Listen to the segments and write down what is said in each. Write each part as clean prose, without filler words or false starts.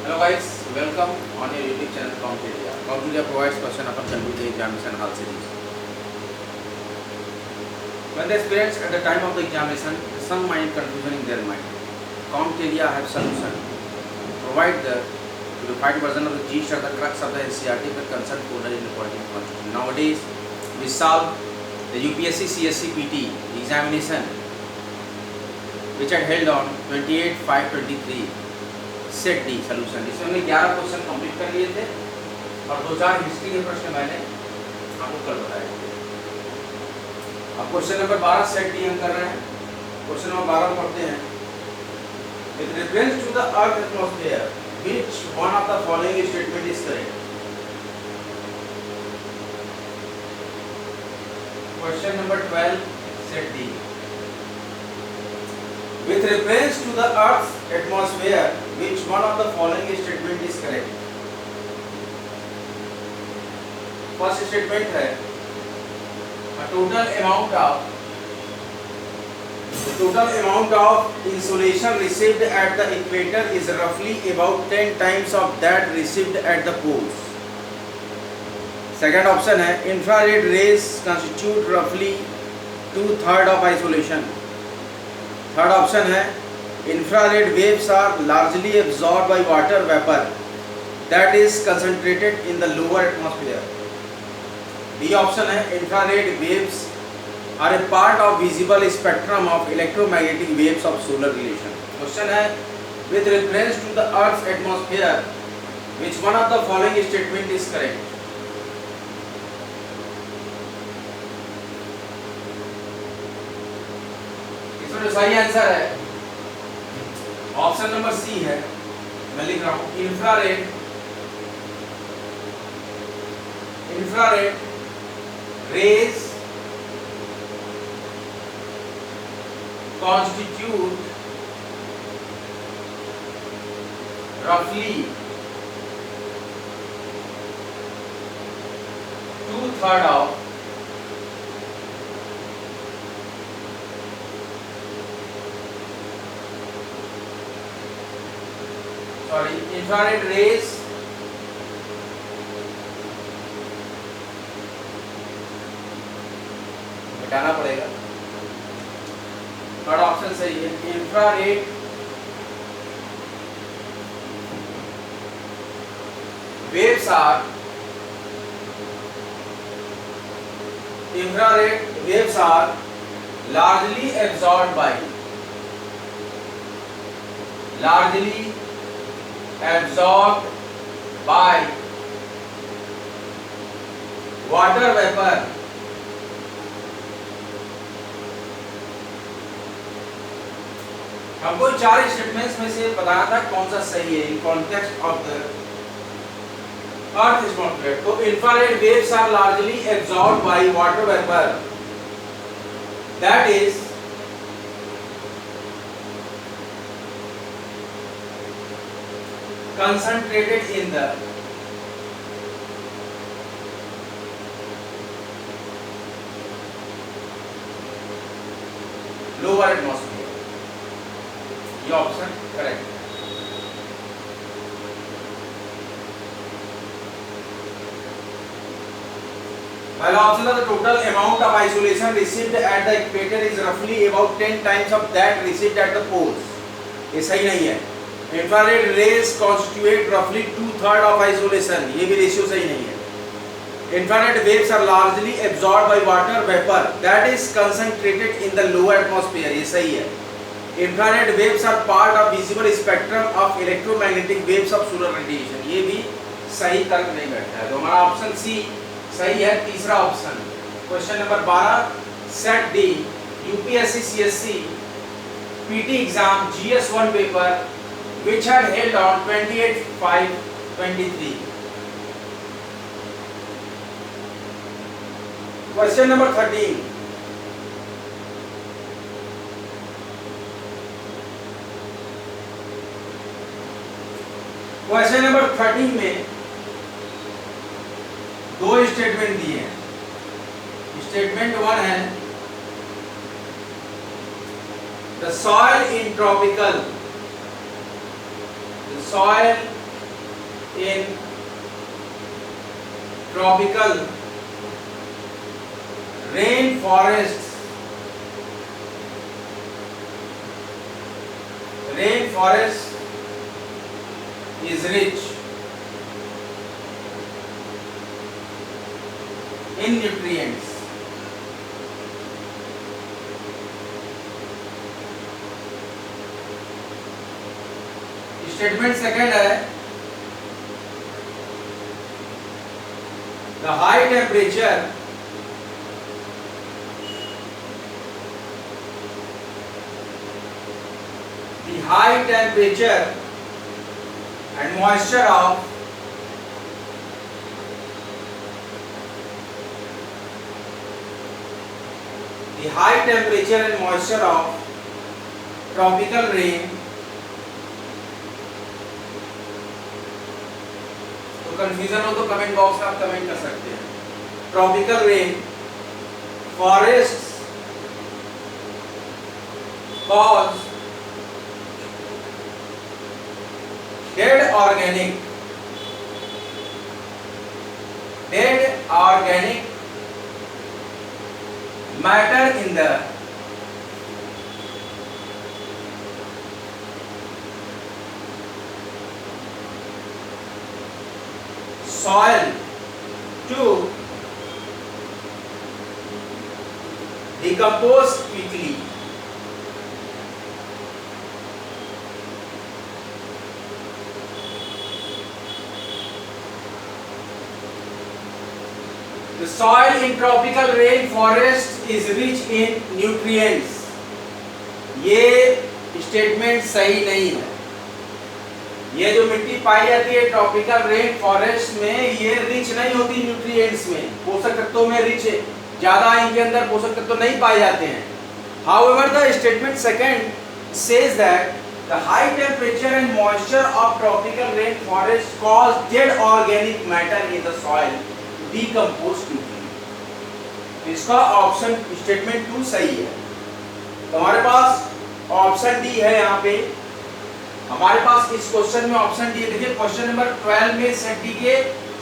Hello guys, welcome on your YouTube channel Computeria. Computeria provides question upon computer examination hall series. When the aspirants at the time of the examination some mind confusion in their mind, Computeria have solution. Provide the unified version of the gist or the crux of the NCERT with concerned folder in the political constitution. Nowadays, we solve the UPSC CSC PT examination which had held on 28/5/23 set D solution. इसमें हमने 11 question complete कर लिए थे और 2-4 history के प्रश्न मैंने आपको कल बताए थे। अब क्वेश्चन नंबर 12 सेट डी हम कर रहे हैं। क्वेश्चन नंबर 12 पढ़ते हैं। With reference to the earth atmosphere which one of the following statement is correct. Question number 12 set D. With reference to the Earth's atmosphere, which one of the following statement is correct? First statement है the total amount of insolation received at the equator is roughly about 10 times of that received at the poles. Second option है infrared rays constitute roughly 2/3 of isolation. Third option है infrared waves are largely absorb by water vapour that is concentrated in the lower atmosphere. D option है infrared waves are a part of visible spectrum of electromagnetic waves of solar relation. Question है with reference to the earth's atmosphere which one of the following statement is correct. जो सही answer है option number C है। मैं लिख रहा हूं infrared rays constitute roughly 2/3 of infrared rays मिटाना पड़ेगा। थर्ड ऑप्शन सही है infrared waves are largely absorbed by water vapor हमको 4 स्टेटमेंट्स में से बताना था कौन सा सही है in context of the earth atmosphere. तो infrared waves are largely absorbed by water vapour that is concentrated in the lower atmosphere। ये ऑप्शन करेक्ट है। पहला ऑप्शन है the total amount of isolation received at the equator is roughly about 10 times of that received at the poles। ये सही नहीं है। Infrared rays constitute रफली 2/3 of isolation, ये भी रेशियो सही नहीं है। Infrared waves are largely absorbed by water vapour that is concentrated in the lower atmosphere, ये सही है। Infrared waves are part of visible spectrum of electromagnetic waves of solar radiation, ये भी सही तर्क नहीं बैठता है। तो हमारा ऑप्शन सी सही है। तीसरा option question number 12 set D UPSC CSC PT exam GS one paper which had held on 28/5/23। Question number 13। Question number 13 में 2 स्टेटमेंट दिए हैं। स्टेटमेंट 1 है the soil in tropical in tropical rainforests is rich in nutrients. Statement second है the high temperature and moisture of tropical rain, confusion हो तो comment box में आप comment कर सकते हैं। Tropical rain forest cause dead organic matter in the soil to decompose quickly. The soil in tropical rainforest is rich in nutrients. ये statement सही नहीं है। ये जो मिट्टी पाई जाती है ट्रॉपिकल रेन फॉरेस्ट में, ये रिच नहीं होती न्यूट्रिएंट्स में, पोषक तत्वों में रिच ज्यादा इनके अंदर पोषक तत्व नहीं पाए जाते हैं। However, the statement second says that the high temperature and moisture of tropical rain forest cause dead organic matter in the soil to decompose quickly. इसका ऑप्शन स्टेटमेंट 2 सही है। तो हमारे पास ऑप्शन डी है। यहाँ पे हमारे पास इस क्वेश्चन में ऑप्शन डी। देखिए क्वेश्चन नंबर 12 में सेट डी के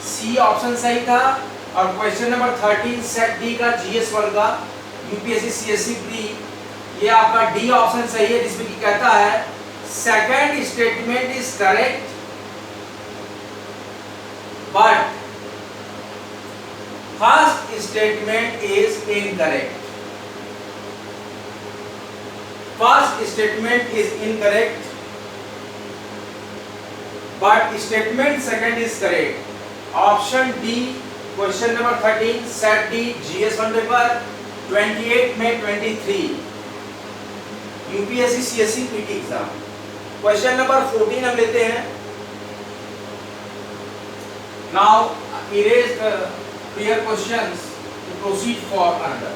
सी ऑप्शन सही था और क्वेश्चन नंबर 13 सेट डी का जीएस1 का यूपीएससी सीएससी प्री, ये आपका डी ऑप्शन सही है, जिसमें कि कहता है second statement is correct but first statement is incorrect. First statement is incorrect but statement second is correct. Option D, question number 13 set D GS1 paper 28 में 23 UPSC CSC PT exam. Question number 14 हम लेते हैं। Now erase the prior questions to proceed for another.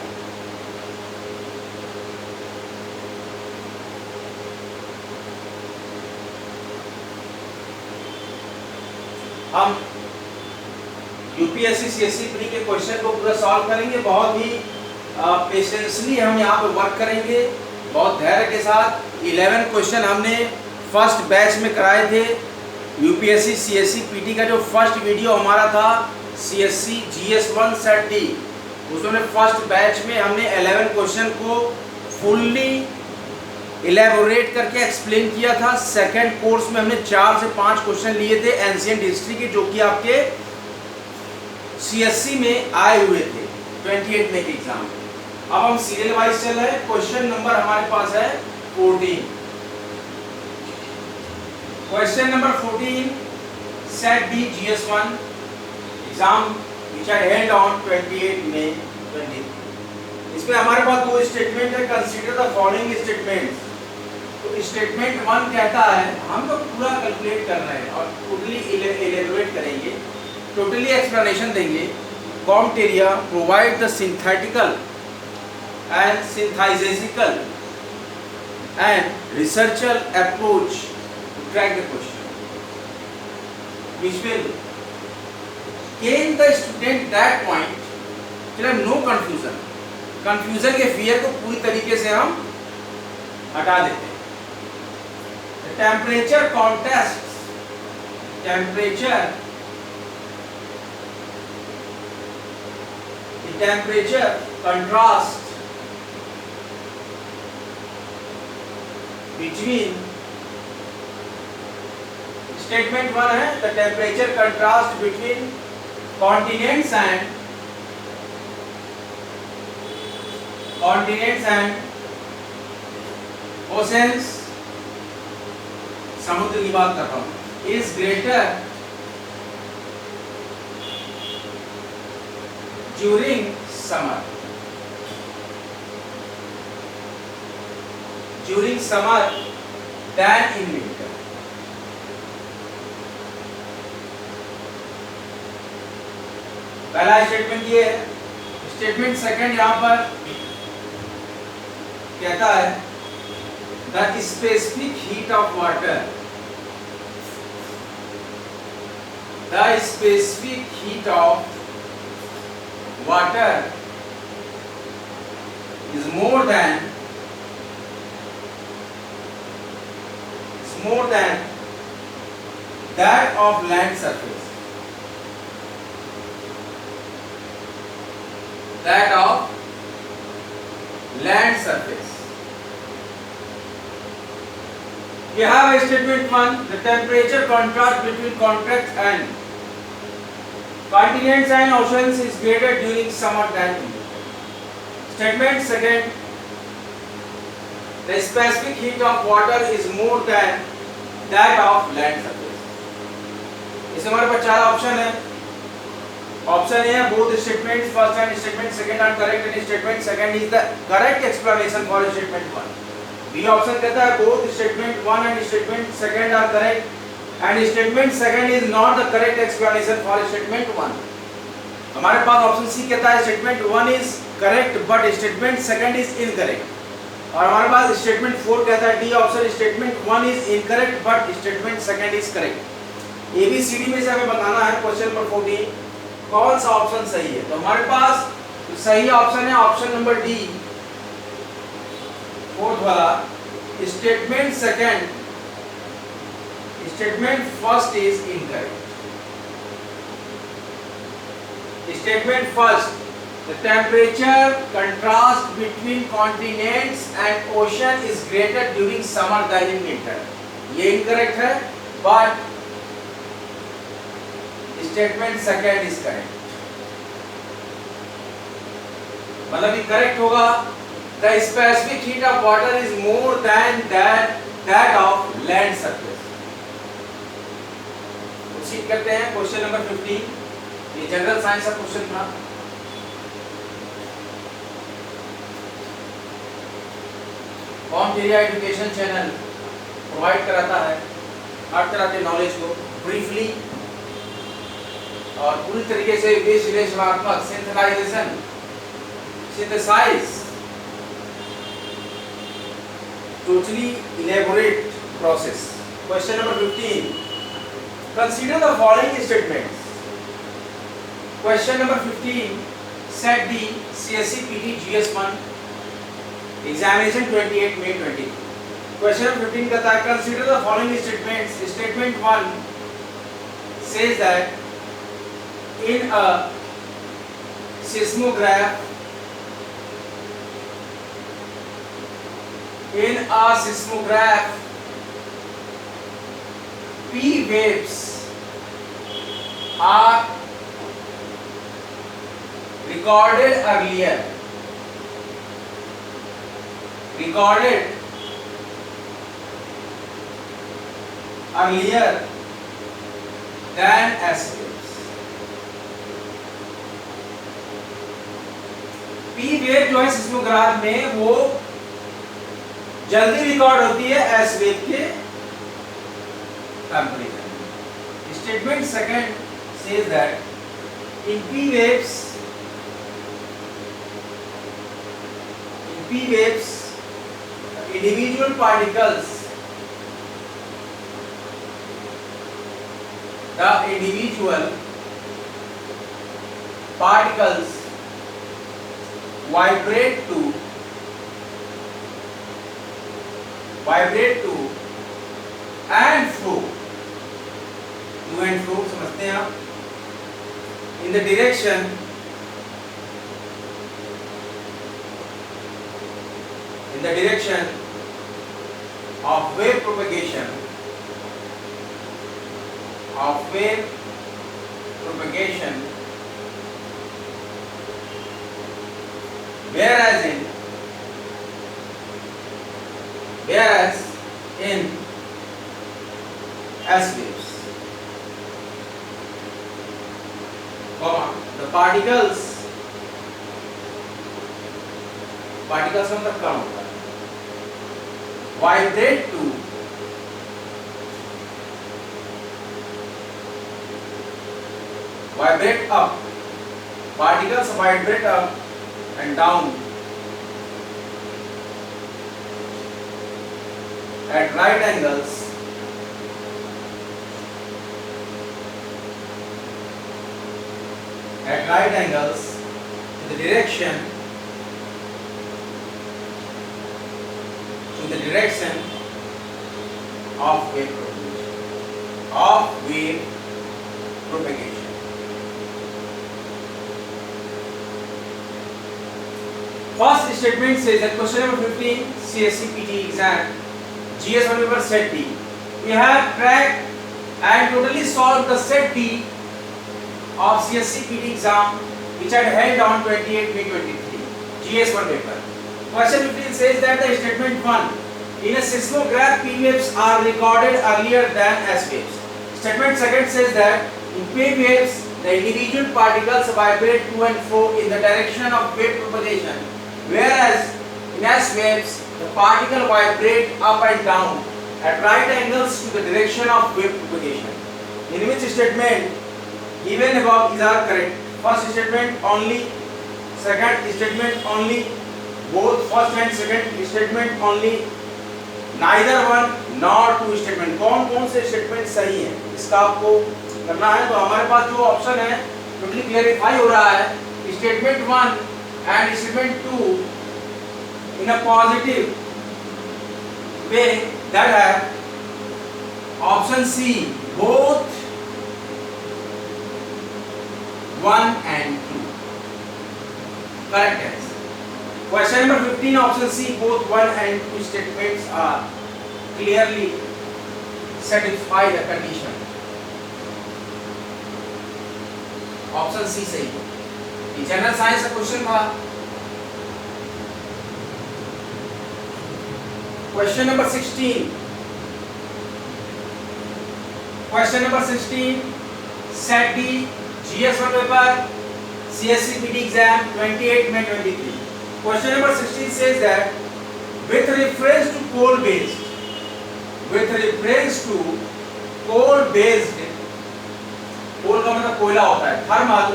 हम UPSC CSC pre के question को पूरा solve करेंगे। बहुत ही पेशेंसली हम यहाँ पे वर्क करेंगे, बहुत धैर्य के साथ। 11 क्वेश्चन हमने फर्स्ट बैच में कराए थे। यूपीएससी सीएससी पीटी का जो फर्स्ट वीडियो हमारा था सीएससी जीएस1 सेट डी, उसमें फर्स्ट बैच में हमने 11 क्वेश्चन को फुल्ली इलेबोरेट करके एक्सप्लेन किया था। सेकंड कोर्स में हमने 4 से 5 क्वेश्चन लिए थे एंशिएंट हिस्ट्री के, जो कि आपके सीएससी में आए हुए थे 28 में के एग्जाम में। अब हम सीरियल वाइज चल रहे हैं। क्वेश्चन नंबर हमारे पास है 14। Question number 14 set D GS one exam which I held on 28 में 20। इसमें हमारे पास दो स्टेटमेंट है। Consider the following statements. तो स्टेटमेंट 1 कहता है, हम लोग पूरा कैलकुलेट कर रहे हैं और टोटली इलेबोरेट करेंगे, टोटली एक्सप्लेनेशन देंगे। कॉम्टेरिया provide the synthetical and synthesitical and researchal approach to track the question which will gain the student that point till no confusion। Confusion के फियर को पूरी तरीके से हम हटा देते हैं। Temperature contest temperature contrast between statement 1 है the temperature contrast between continents and oceans, समुद्र की बात कर रहा हूं, is greater during summer than in winter. पहला स्टेटमेंट ये है। स्टेटमेंट सेकंड यहां पर कहता है the specific heat of water, is more than that of land surface. We have a statement 1, the temperature contrast between continents and oceans is greater during summer than winter. Statement second, the specific heat of water is more than that of land surface. इसमें हमारे पास चार option है। Option A है both statements first and statement second are correct and statement second is the correct explanation for statement 1. B option कहता है both statement 1 and statement second are correct and statement second is not the correct explanation for statement 1. हमारे पास option C कहता है statement 1 is correct but statement second is incorrect. और हमारे पास statement 4 कहता है D option statement 1 is incorrect but statement second is correct. A B C D में से हमें बताना है क्वेश्चन नंबर 14 कौन सा ऑप्शन सही है। तो हमारे पास सही ऑप्शन है ऑप्शन नंबर डी, फोर्थ वाला। Statement second, statement first is incorrect. Statement first, the temperature contrast between continents and ocean is greater during summer than in winter, ये इनकरेक्ट है, but statement second is correct. मतलब ये correct होगा the specific heat of water is more than that of land surface। Proceed करते हैं question number 15, ये general science का question था। Com area education channel provide कराता है हर तरह के नॉलेज को ब्रीफली और पूरी तरीके से विश्लेषणात्मक synthesise totally elaborate process। Question number 15, consider the following statements। Question number 15, set D CSE PT GS1 examination 28 May 20। Question number 15 कहता है consider the following statements। Statement 1 says that in a seismograph P waves are recorded earlier than S waves। P wave जो है seismograph में वो जल्दी record होती है S wave के कंपैरिजन में। Statement second says that in P waves individual particles vibrate to and fro सकते हैं आप, in the direction of wave propagation, whereas in S waves, the particles का मतलब क्या होता है, vibrate up, particles vibrate up and down at right angles to the direction of wave propagation. First statement says that question number 15 CSE PT exam GS1 paper set D. We have cracked and totally solved the set D of CSE PT exam which had held on 28 May 23 GS1 paper. Question 15 says that the statement 1 in a seismograph P waves are recorded earlier than S waves. Statement second says that in P waves the individual particles vibrate to and fro in the direction of wave propagation, whereas in S waves the particle vibrate up and down at right angles to the direction of wave propagation. In which statement given above is are correct? First statement only, second statement only, both first and second statement only, neither one nor two statement. कौन से statement सही है इसका आपको करना है। तो हमारे पास जो ऑप्शन है टोटली क्लेरिफाई हो रहा है, statement 1 and statement 2 in a positive way, that है option C both 1 and 2 correct answer. Question number 15 option C both 1 and 2 statements are clearly satisfy the condition. Option C सही है। General science का question था। Question number 16 set D GS1 paper CSE PT exam 28 May 23. Question number 16 says that with reference to coal based, coal का मतलब कोयला होता है, thermal,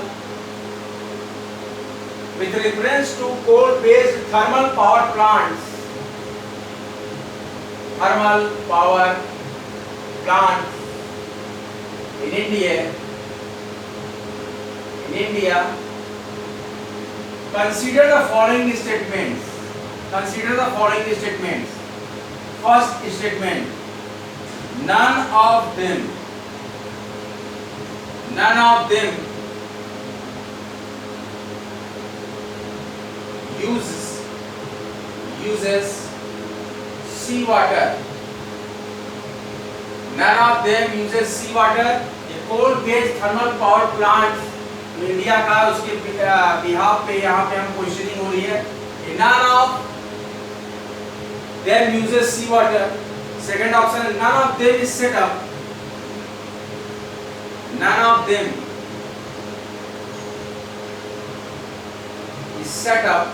with reference to coal based thermal power plants in India, consider the following statements. First statement, none of them uses seawater. None of them uses seawater. A coal-based thermal power plant India का, उसके behalf पे यहाँ पे हम questioning हो रही है। None of them uses seawater. Second option, none of them is set up. None of them is set up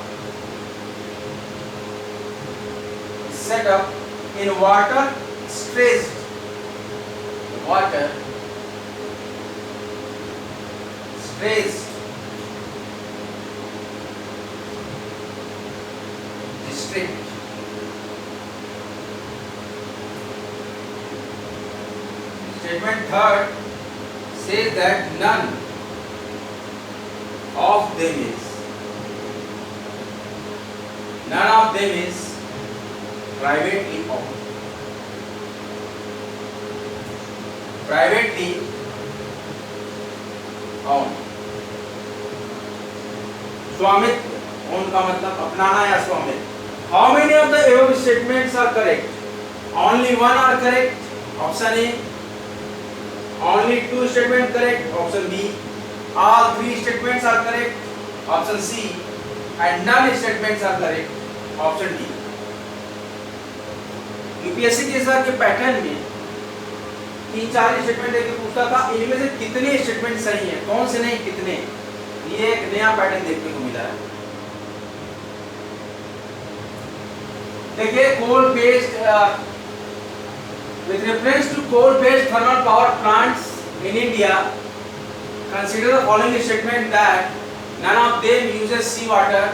in water stressed district. Statement third says that none of them is privately owned. own, स्वामित्व, own का मतलब अपनाना या स्वामित्व. How many of the above statements are correct? Only one are correct. Option A. Only two statements correct. Option B. All three statements are correct. Option C. And none statements are correct. Option D. UPSC के इस बार के pattern में 3-4 statement देके पूछता था, इनमें से कितने स्टेटमेंट सही हैं, कौन से नहीं, कितने. ये एक नया पैटर्न देखने को मिला है. देखिए, coal based with reference to coal based thermal power plants in India, consider the following statement that none of them uses sea water.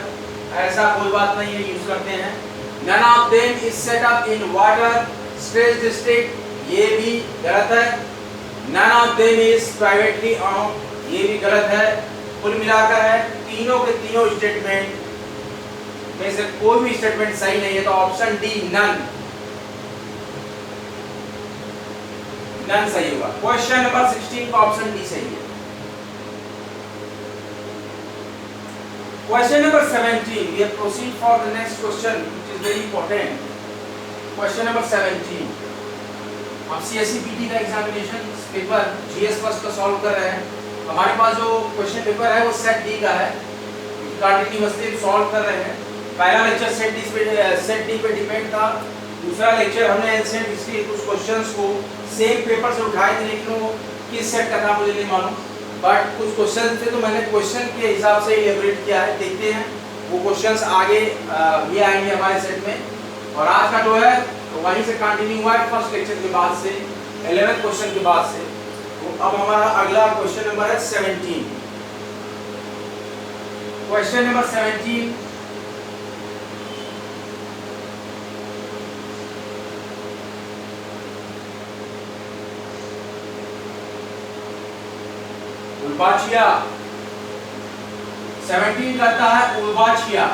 ऐसा कोई बात नहीं है, यूज करते हैं. None of them is set up in water stressed district. ये भी गलत है. None of them is privately owned. ये भी गलत है. कुल मिलाकर है तीनों के तीनों स्टेटमेंट में से कोई भी स्टेटमेंट सही नहीं है. तो ऑप्शन डी नन सही होगा. क्वेश्चन नंबर 16 का ऑप्शन डी सही है. Question number 17, we have proceed for the next question which is very important. Question number 17, आप सीएससी पीटी का एग्जामिनेशन पेपर जीएस फर्स्ट का सॉल्व कर रहे हैं. हमारे पास जो क्वेश्चन पेपर है वो सेट डी का है. कंटिन्यूअसली सॉल्व कर रहे हैं. पहला लेक्चर सेट डी पे डिपेंड था. दूसरा लेक्चर हमने एंशिएंट हिस्ट्री कुछ क्वेश्चंस को सेम पेपर से उठाए थे, लेकिन वो किस सेट का था मुझे नहीं मालूम. बट कुछ क्वेश्चन थे तो मैंने क्वेश्चन के हिसाब से इलेबोरेट किया है. देखते हैं वो क्वेश्चंस आगे भी आएंगे हमारे सेट में. और आज का जो है तो वहीं से कंटिन्यू हुआ है फर्स्ट लेक्चर के बाद से, 11th क्वेश्चन के बाद से. तो अब हमारा अगला क्वेश्चन नंबर है 17. Question number 17, उल्बाचिया. 17 करता है उल्बाचिया.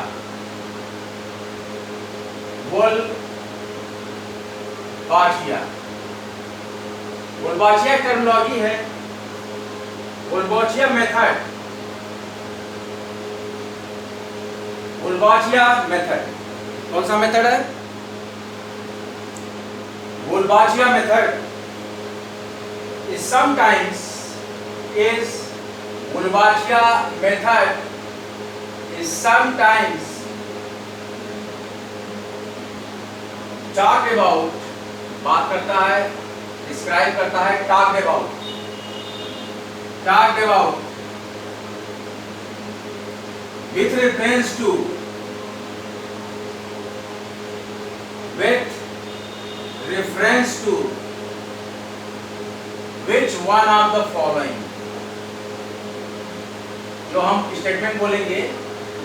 उल्बाचिया टर्मिनोलॉजी है. Wolbachia method. उल्बाचिया मेथड कौन सा मेथड है? Wolbachia method is sometimes is Wolbachia method is sometimes talked about, बात करता है, describe करता है, talked about with reference to which one of the following. जो हम स्टेटमेंट बोलेंगे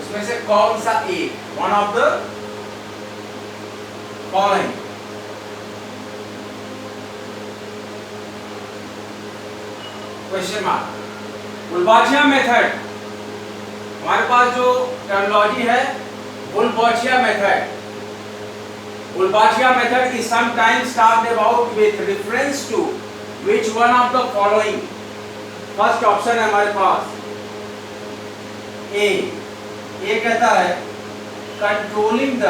उसमें से कौन सा एक, one of the following. Question mark. Wolbachia method, हमारे पास जो टर्मिनोलॉजी है Wolbachia method. Wolbachia method is sometimes talked about with reference to which one of the following. First option है हमारे पास ए. कहता है कंट्रोलिंग द.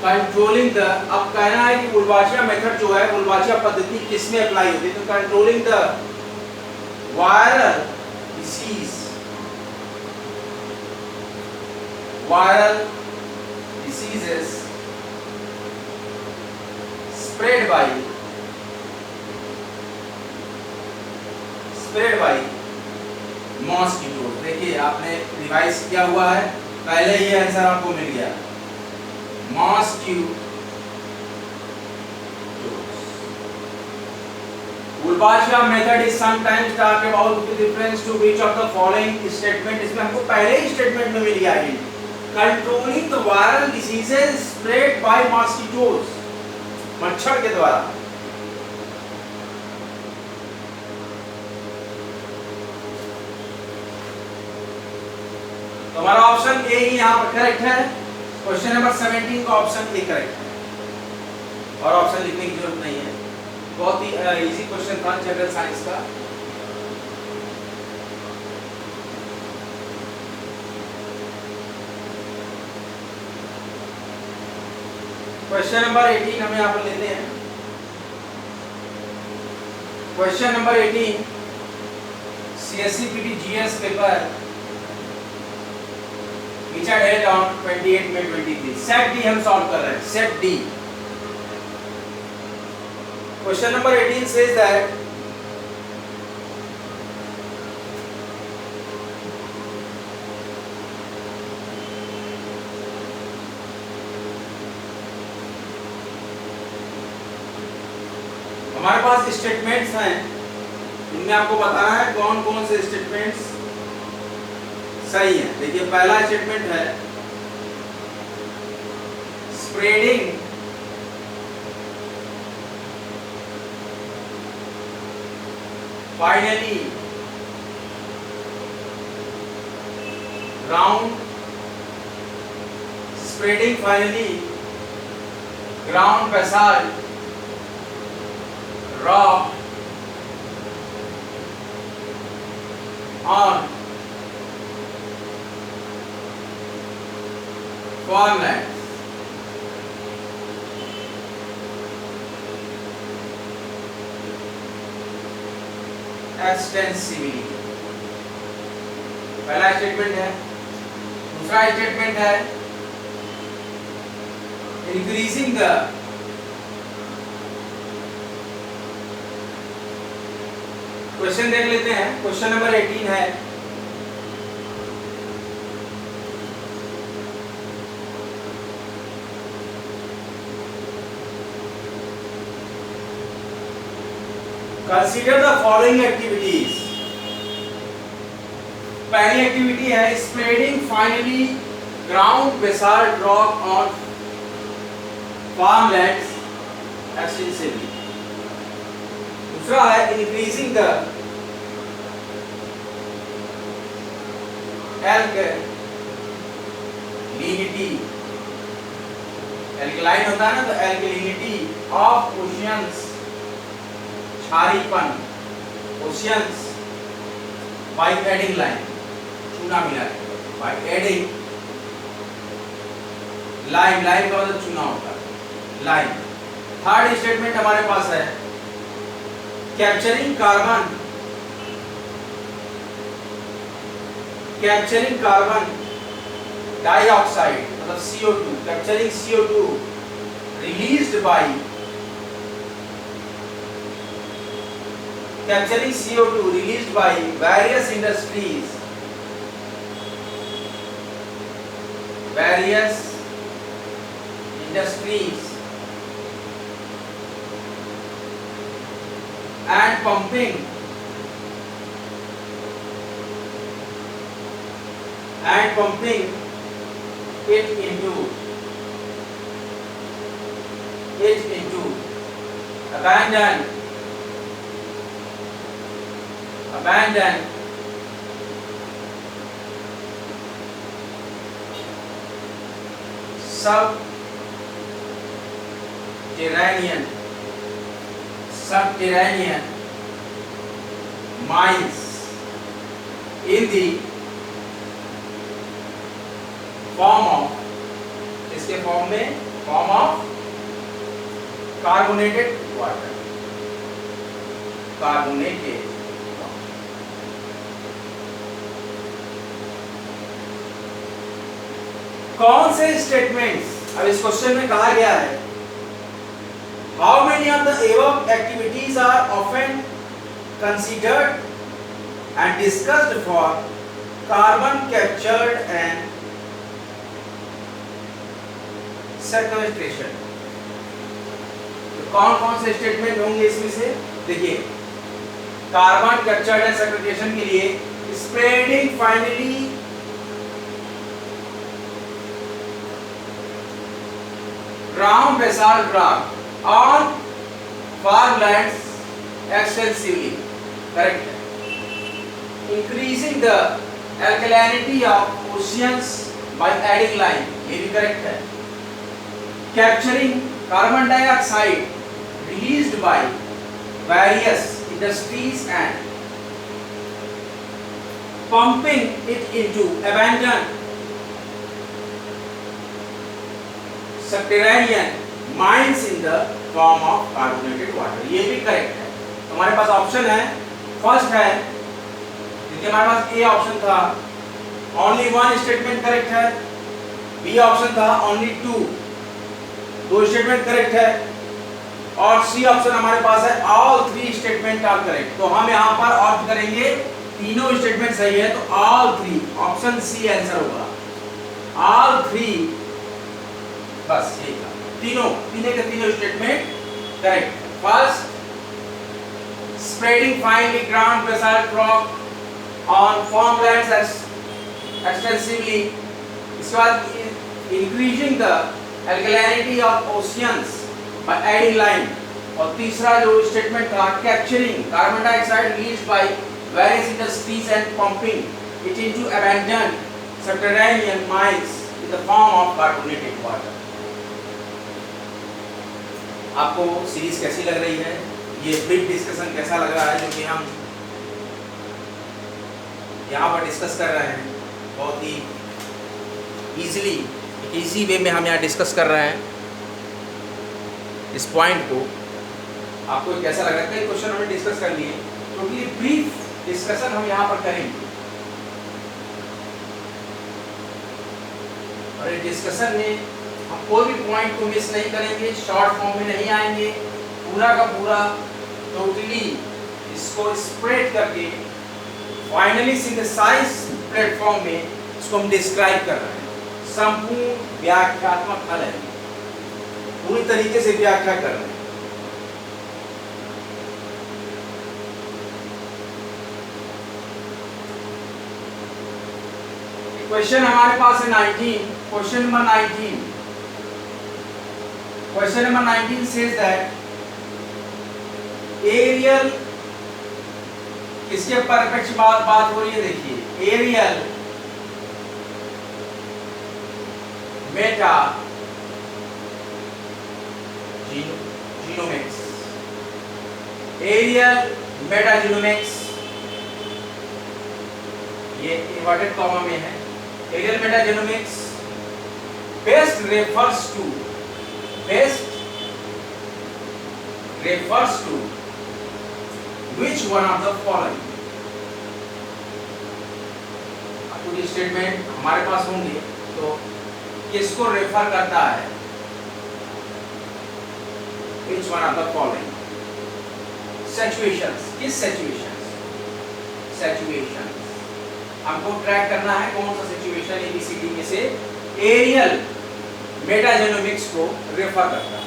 अब कहना है कि उल्बाचिया मेथड जो है, उल्बाचिया पद्धति किसमें अप्लाई होती है? तो controlling the viral diseases spread bye mosquito. देखिए आपने रिवाइज किया हुआ है, पहले ये आंसर आपको मिल गया. Mosquito. Wolbachia method is sometimes talked about with reference to which of the following statement. इसमें हमको पहले ही स्टेटमेंट में मिल गया है controlling the viral diseases spread by mosquitoes, मच्छर के द्वारा. तो हमारा ऑप्शन ए ही यहाँ पर करेक्ट है. क्वेश्चन नंबर 17 का ऑप्शन ए करेक्ट है और ऑप्शन लिखने की जरूरत नहीं है. बहुत ही इजी क्वेश्चन था जनरल साइंस का। क्वेश्चन नंबर 18 हम यहाँ पर लेते हैं। Question number 18 CSE PT GS paper which are held on 28 May 23। Set D हम सॉल्व कर रहे हैं, set D. Question number 18 says that हमारे पास स्टेटमेंट्स हैं, इनमें आपको बताना है कौन कौन से स्टेटमेंट्स सही है। देखिए पहला स्टेटमेंट है spreading finally ground, spreading finally ground basalt rock on farmlands extensively। पहला स्टेटमेंट है। दूसरा स्टेटमेंट है increasing the क्वेश्चन देख लेते हैं। क्वेश्चन नंबर 18 है कंसीडर द फॉलोइंग एक्टिविटीज। पहली एक्टिविटी है spreading finally ground basalt rock on farmlands extensively. दूसरा है इंक्रीजिंग द एल्कलिनिटी, एल्कलाइन होता है ना, तो एल्कलिनिटी ऑफ ओशियंस, क्षारीपन ओशियंस बाय एडिंग लाइन, चूना मिला के बाय एडिंग लाइन, लाइन का मतलब चूना होता है, लाइन। थर्ड स्टेटमेंट हमारे पास है capturing carbon, capturing carbon dioxide मतलब CO2, capturing CO2 released by, capturing CO2 released by various industries, various industries and pumping it into abandoned subterranean mines in the form of, इसके form में form of carbonated water, carbonated। कौन से statements, अब इस question में कहा गया है how many of the above activities are often considered and discussed for carbon captured and sequestration। तो कौन कौन से स्टेटमेंट होंगे इसमें से? देखिए कार्बन कैप्चर्ड एंड सेक्वेस्ट्रेशन के लिए spreading finally ground basalt rock on farmlands extensively, correct है। Increasing the alkalinity of oceans by adding lime, ये भी करेक्ट है। Capturing carbon dioxide released by various industries and pumping it into abandoned subterranean mines in the form of carbonated water। ये भी correct है। हमारे पास option है, first है, देखिए हमारे पास ए ऑप्शन था, ओनली वन स्टेटमेंट करेक्ट है, बी ऑप्शन था ओनली दो स्टेटमेंट करेक्ट है, और सी ऑप्शन हमारे पास है all three statement are correct. तो हम यहाँ पर ऑप्ट करेंगे तीनों स्टेटमेंट सही है, तो all three, option C answer होगा, ऑल थ्री, बस यही था, तीनों statement correct. First, spreading finely ground basalt rock on farmlands extensively, इसके बाद increasing the alkalinity of oceans by adding lime, और तीसरा जो स्टेटमेंट था capturing carbon dioxide released by various industries and pumping it into abandoned subterranean mines in the form of carbonated water। आपको series कैसी लग रही है? ये ब्रीफ डिस्कशन कैसा लग रहा है जो कि हम यहाँ पर डिस्कस कर रहे हैं? बहुत ही इजी वे में हम यहाँ डिस्कस कर रहे हैं इस पॉइंट को। आपको कैसा लग रहा है? कई क्वेश्चन हमने डिस्कस कर लिए, टोटली ब्रीफ डिस्कशन हम यहाँ पर करेंगे, और इस डिस्कशन में हम कोई भी पॉइंट को मिस नहीं करेंगे, शॉर्ट फॉर्म में नहीं आएंगे, पूरा का पूरा टोटली इसको स्प्रेड करके फाइनली सिंथेसाइज प्लेटफॉर्म में इसको हम डिस्क्राइब कर रहे हैं। संपूर्ण व्याख्यात्मक हल है, पूरी तरीके से व्याख्या कर रहे हैं। क्वेश्चन हमारे पास है 19, question number 19। Question number 19 says that aerial, किसके परपेक्ष बात हो रही है? देखिए, aerial meta genomics, aerial metagenomics, ये इन्वर्टेड कॉमा में है। aerial metagenomics best refers to which one of the following? पूरी स्टेटमेंट हमारे पास होंगे, तो किसको रेफर करता है? which one of the following? situations, किस situations हमको ट्रैक करना है, कौन सा सिचुएशन ABCD में से एरियल मेटाजेनोमिक्स को रेफर करता है।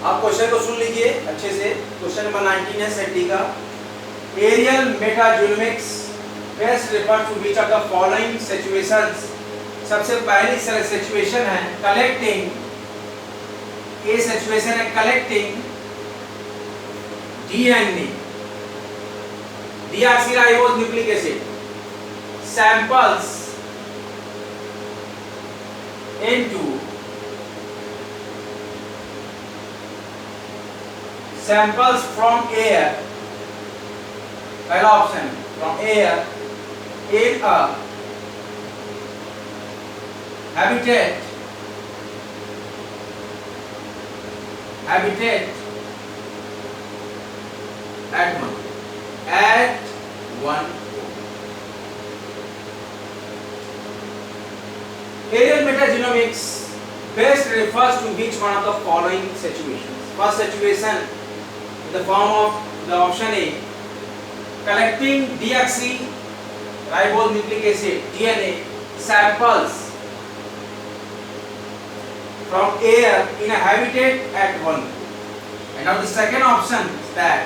आप क्वेश्चन को सुन लीजिए अच्छे से। क्वेश्चन नंबर 19 है सेट डी का। Aerial metagenomics best refer to which of the following situations? सबसे पहली सिचुएशन है कलेक्टिंग, ए सिचुएशन है collecting DNA, deoxyribose nucleic acid samples into samples from air, पहला option from air in a habitat at one aerial metagenomics best refers to which one of the following situations? First situation in the form of the option A, collecting deoxyribose nucleic acid DNA samples from air in a habitat at one. And now the second option is that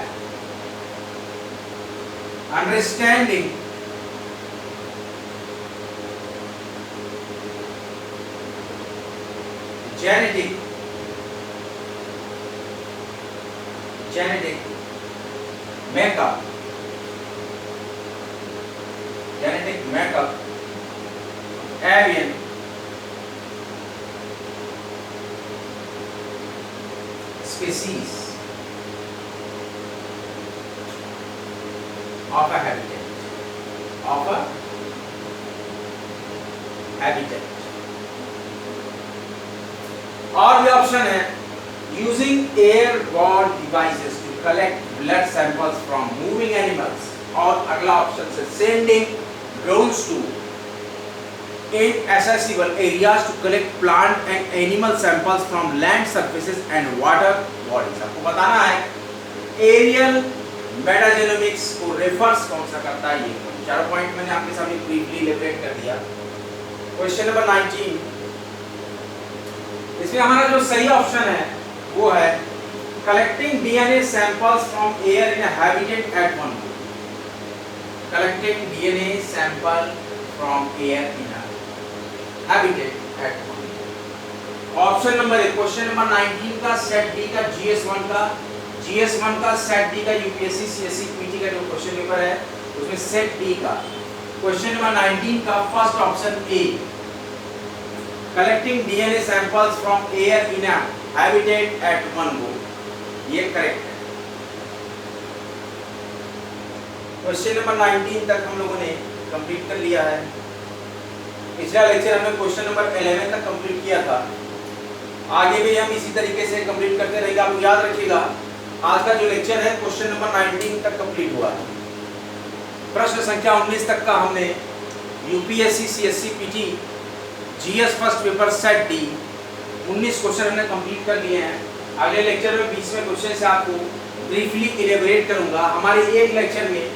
understanding genetic makeup avian species of a habitat, of a habitat. और भी option है, using airborne devices to collect blood samples from moving animals, और अगला option है sending drones to inaccessible areas to collect plant and animal samples from land surfaces and water bodies। आपको बताना है aerial मेटाजेनोमिक्स को रेफर्स कौन सा करता है, ये चारों पॉइंट मैंने आपके सामने ब्रीफली इलैबोरेट कर दिया। क्वेश्चन नंबर 19, इसमें हमारा जो सही ऑप्शन है वो है collecting DNA samples from air in a habitat at one go. Collecting DNA sample from air in habitat at one. Option number 1 question number 19 का सेट डी का GS1 का सेट डी का यूपीएससी सीएससी पीटी का जो question paper है उसमें set D का question number 19 का first option A, collecting DNA samples from air in a habitat at one go, ये करेक्ट है। क्वेश्चन नंबर 19 तक हम लोगों ने कंप्लीट कर लिया है। पिछला लेक्चर हमने क्वेश्चन नंबर 11 तक कंप्लीट किया था, आगे भी हम इसी तरीके से कंप्लीट करते रहेंगे। आप याद रखिएगा आज का जो लेक्चर है क्वेश्चन नंबर 19 तक कंप्लीट हुआ है। प्रश्न संख्या 19 तक का हमने UPSC CSC PT GS first paper set D 19 question हमने कंप्लीट कर लिए हैं। अगले लेक्चर में 20वें क्वेश्चन से आपको ब्रीफली इलेबोरेट करूंगा। हमारे एक लेक्चर में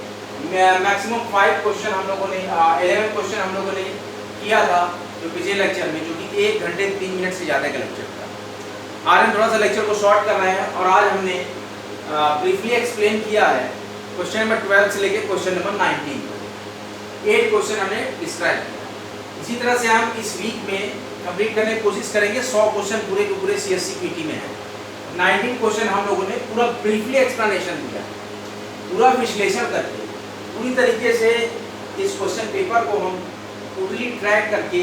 मैक्सिमम 5 क्वेश्चन हम लोगों ने 11 क्वेश्चन हम लोगों ने किया था जो पिछले लेक्चर में, जो कि 1 घंटे 3 मिनट से ज़्यादा का लेक्चर था। आज हम थोड़ा सा लेक्चर को शॉर्ट कर रहे हैं और आज हमने ब्रीफली एक्सप्लेन किया है क्वेश्चन नंबर 12 से लेकर क्वेश्चन नंबर 19 तक 8 क्वेश्चन हमने डिस्क्राइब किया। इसी तरह से हम इस वीक में कंप्लीट करने की कोशिश करेंगे। 100 क्वेश्चन पूरे के पूरे सीएससी पीटी में है। 19 क्वेश्चन हम लोगों ने पूरा ब्रीफली एक्सप्लेनेशन दिया, पूरा विश्लेषण करके पूरी तरीके से इस क्वेश्चन पेपर को हम टोटली ट्रैक करके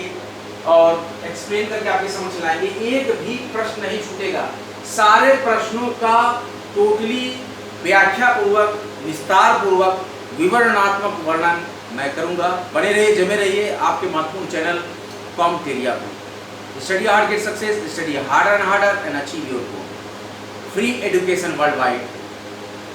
और एक्सप्लेन करके आपके समझ लाएंगे। एक भी प्रश्न नहीं छूटेगा, सारे प्रश्नों का टोटली व्याख्या पूर्वक विस्तार पूर्वक विवरणात्मक वर्णन मैं करूंगा। बने रहिए, जमे रहिए आपके महत्वपूर्ण चैनल कॉमटेरिया को। Study hard get success, study harder and harder and achieve your goal. Free education world wide,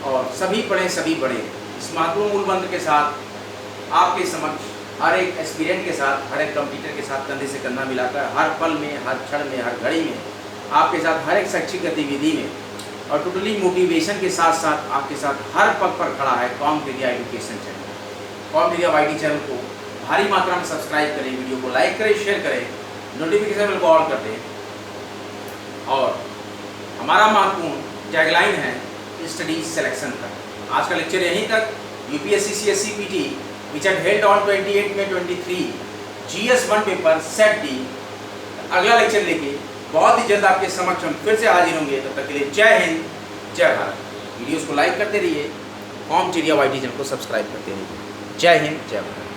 और सभी पढ़ें सभी बढ़े, इस महत्वपूर्ण मूल मंत्र के साथ आपके समक्ष हर एक एस्पिरेंट के साथ, हर एक कंप्यूटर के साथ कंधे से कंधा मिलाकर हर पल में, हर क्षण में, हर घड़ी में आपके साथ हर एक शैक्षिक गतिविधि में और टोटली मोटिवेशन के साथ साथ आपके साथ हर पग पर खड़ा है कॉमटेरिया एजुकेशन चैनल। कॉमटेरिया वाईटी चैनल को भारी मात्रा में सब्सक्राइब करें, वीडियो को लाइक करें, शेयर करें, नोटिफिकेशन बेल को ऑल कर दें। और हमारा महत्वपूर्ण टैगलाइन है स्टडी सिलेक्शन तक। आज का लेक्चर यहीं तक। UPSC CSC PT which had held on 28 May 23 GS1 paper set D अगला लेक्चर लेके बहुत ही जल्द आपके समक्ष हम फिर से हाजिर होंगे। तब तक के लिए जय हिंद, जय भारत। वीडियोस को लाइक करते रहिए, कॉमटेरिया वाईटी चैनल को सब्सक्राइब करते रहिए। जय हिंद, जय भारत।